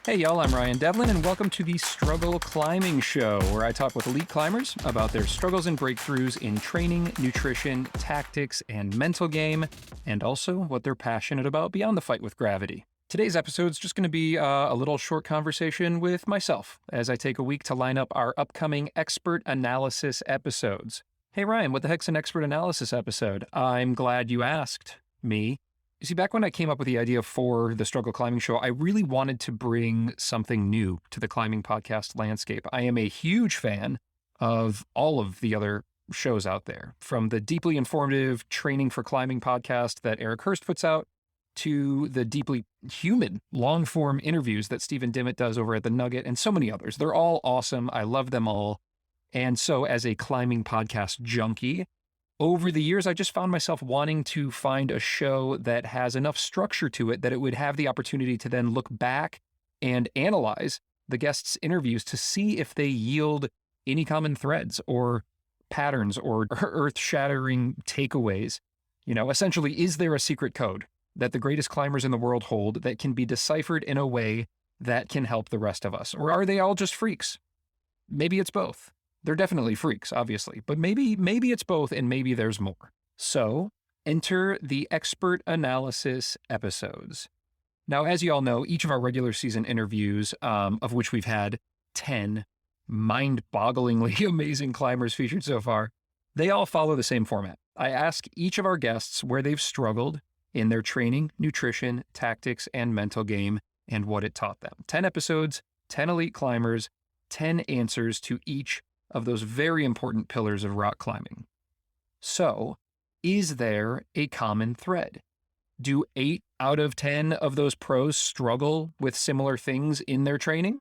Hey y'all, I'm Ryan Devlin and welcome to the Struggle Climbing Show, where I talk with elite climbers about their struggles and breakthroughs in training, nutrition, tactics, and mental game, and also what they're passionate about beyond the fight with gravity. Today's episode is just going to be a little short conversation with myself as I take a week to line up our upcoming expert analysis episodes. Hey Ryan, what the heck's an expert analysis episode? I'm glad you asked me. You see, back when I came up with the idea for the Struggle Climbing Show, I really wanted to bring something new to the climbing podcast landscape. I am a huge fan of all of the other shows out there, from the deeply informative Training for Climbing podcast that Eric Hurst puts out, to the deeply human long-form interviews that Stephen Dimmitt does over at The Nugget, and so many others. They're all awesome. I love them all. And so as a climbing podcast junkie, over the years, I just found myself wanting to find a show that has enough structure to it that it would have the opportunity to then look back and analyze the guests' interviews to see if they yield any common threads or patterns or earth-shattering takeaways. You know, essentially, is there a secret code that the greatest climbers in the world hold that can be deciphered in a way that can help the rest of us? Or are they all just freaks? Maybe it's both. They're definitely freaks, obviously, but maybe it's both and maybe there's more. So enter the expert analysis episodes. Now, as you all know, each of our regular season interviews, of which we've had 10 mind-bogglingly amazing climbers featured so far, they all follow the same format. I ask each of our guests where they've struggled in their training, nutrition, tactics, and mental game, and what it taught them. 10 episodes, 10 elite climbers, 10 answers to each of those very important pillars of rock climbing. So, is there a common thread? Do 8 out of 10 of those pros struggle with similar things in their training?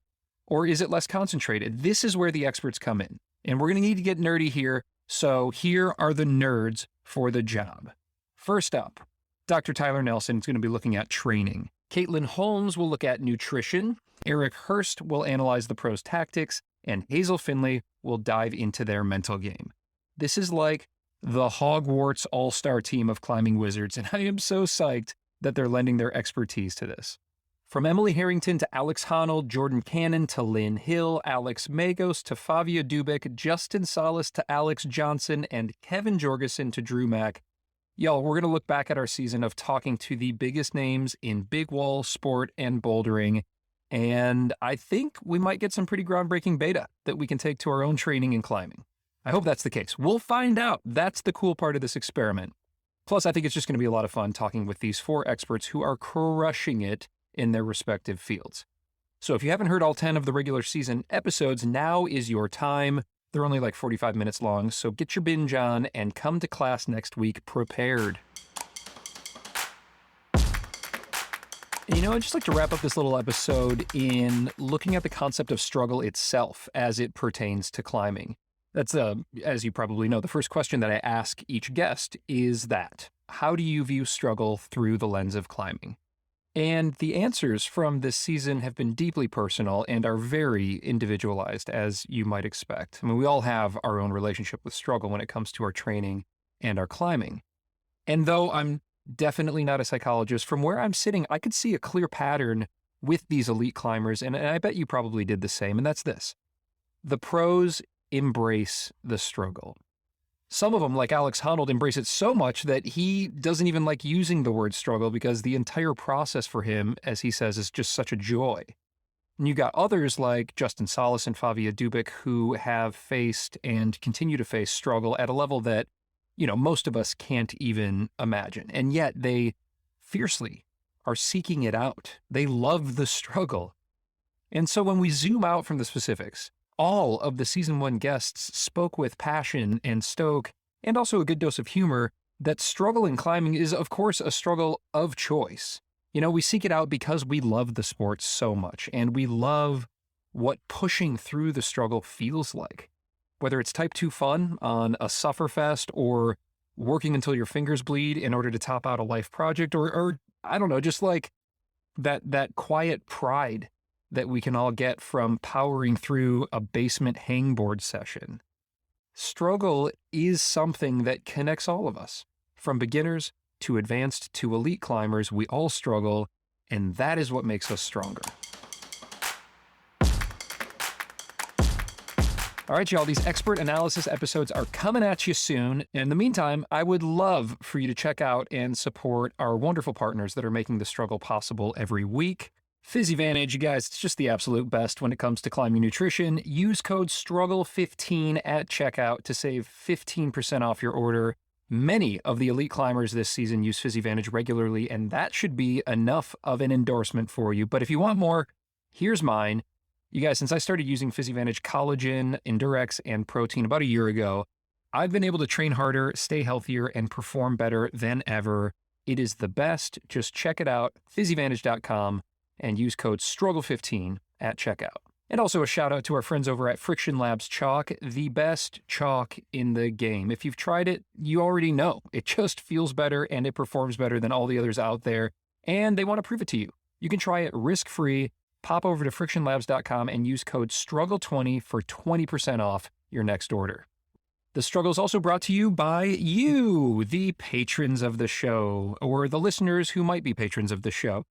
Or is it less concentrated? This is where the experts come in. And we're going to need to get nerdy here, so here are the nerds for the job. First up, Dr. Tyler Nelson is going to be looking at training. Caitlin Holmes will look at nutrition. Eric Hurst will analyze the pros' tactics. And Hazel Finley will dive into their mental game. This is like the Hogwarts all-star team of climbing wizards, and I am so psyched that they're lending their expertise to this. From Emily Harrington to Alex Honnold, Jordan Cannon to Lynn Hill, Alex Magos to Favia Dubik, Justin Salas to Alex Johnson, and Kevin Jorgensen to Drew Mack. Y'all, we're going to look back at our season of talking to the biggest names in big wall, sport, and bouldering, and I think we might get some pretty groundbreaking beta that we can take to our own training and climbing. I hope that's the case. We'll find out. That's the cool part of this experiment. Plus, I think it's just going to be a lot of fun talking with these 4 experts who are crushing it in their respective fields. So if you haven't heard all 10 of the regular season episodes, now is your time. They're only like 45 minutes long, so get your binge on and come to class next week prepared. You know, I'd just like to wrap up this little episode in looking at the concept of struggle itself as it pertains to climbing. That's, as you probably know, the first question that I ask each guest is that, how do you view struggle through the lens of climbing? And the answers from this season have been deeply personal and are very individualized, as you might expect. I mean, we all have our own relationship with struggle when it comes to our training and our climbing. And though I'm definitely not a psychologist, from where I'm sitting, I could see a clear pattern with these elite climbers, and I bet you probably did the same, and that's this. The pros embrace the struggle. Some of them, like Alex Honnold, embrace it so much that he doesn't even like using the word struggle because the entire process for him, as he says, is just such a joy. And you got others like Justin Salas and Favia Dubik who have faced and continue to face struggle at a level that, you know, most of us can't even imagine. And yet they fiercely are seeking it out. They love the struggle. And so when we zoom out from the specifics, all of the season 1 guests spoke with passion and stoke, and also a good dose of humor, that struggle in climbing is, of course, a struggle of choice. You know, we seek it out because we love the sport so much, and we love what pushing through the struggle feels like. Whether it's type 2 fun on a sufferfest or working until your fingers bleed in order to top out a life project, or I don't know, just like that quiet pride that we can all get from powering through a basement hangboard session. Struggle is something that connects all of us. From beginners to advanced to elite climbers, we all struggle, and that is what makes us stronger. All right, y'all, these expert analysis episodes are coming at you soon. In the meantime, I would love for you to check out and support our wonderful partners that are making the struggle possible every week. PhysiVantage, you guys, it's just the absolute best when it comes to climbing nutrition. Use code STRUGGLE15 at checkout to save 15% off your order. Many of the elite climbers this season use PhysiVantage regularly, and that should be enough of an endorsement for you. But if you want more, here's mine. You guys, since I started using PhysiVantage Collagen, Endurex, and Protein about a year ago, I've been able to train harder, stay healthier, and perform better than ever. It is the best. Just check it out, PhysiVantage.com, and use code STRUGGLE15 at checkout. And also a shout out to our friends over at Friction Labs Chalk, the best chalk in the game. If you've tried it, you already know. It just feels better and it performs better than all the others out there, and they want to prove it to you. You can try it risk-free. Pop over to frictionlabs.com and use code STRUGGLE20 for 20% off your next order. The Struggle is also brought to you by you, the patrons of the show, or the listeners who might be patrons of the show.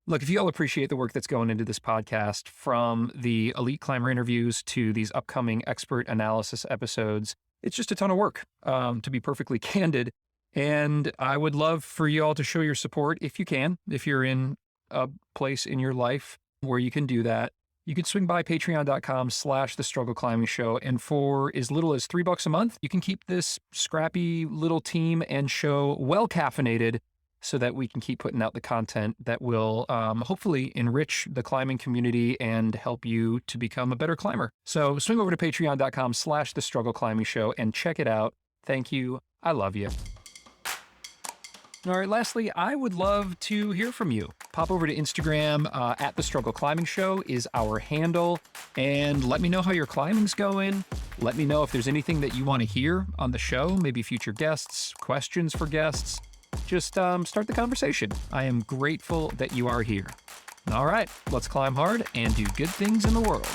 Look, if you all appreciate the work that's going into this podcast, from the elite climber interviews to these upcoming expert analysis episodes, it's just a ton of work, to be perfectly candid. And I would love for you all to show your support if you can, if you're in a place in your life where you can do that. You can swing by patreon.com/The Struggle Climbing Show. And for as little as $3 a month, you can keep this scrappy little team and show well caffeinated so that we can keep putting out the content that will hopefully enrich the climbing community and help you to become a better climber. So swing over to patreon.com/The Struggle Climbing Show and check it out. Thank you. I love you. All right, lastly, I would love to hear from you. Pop over to Instagram, at The Struggle Climbing Show is our handle, and let me know how your climbing's going. Let me know if there's anything that you want to hear on the show, maybe future guests, questions for guests. Just start the conversation. I am grateful that you are here. All right, let's climb hard and do good things in the world.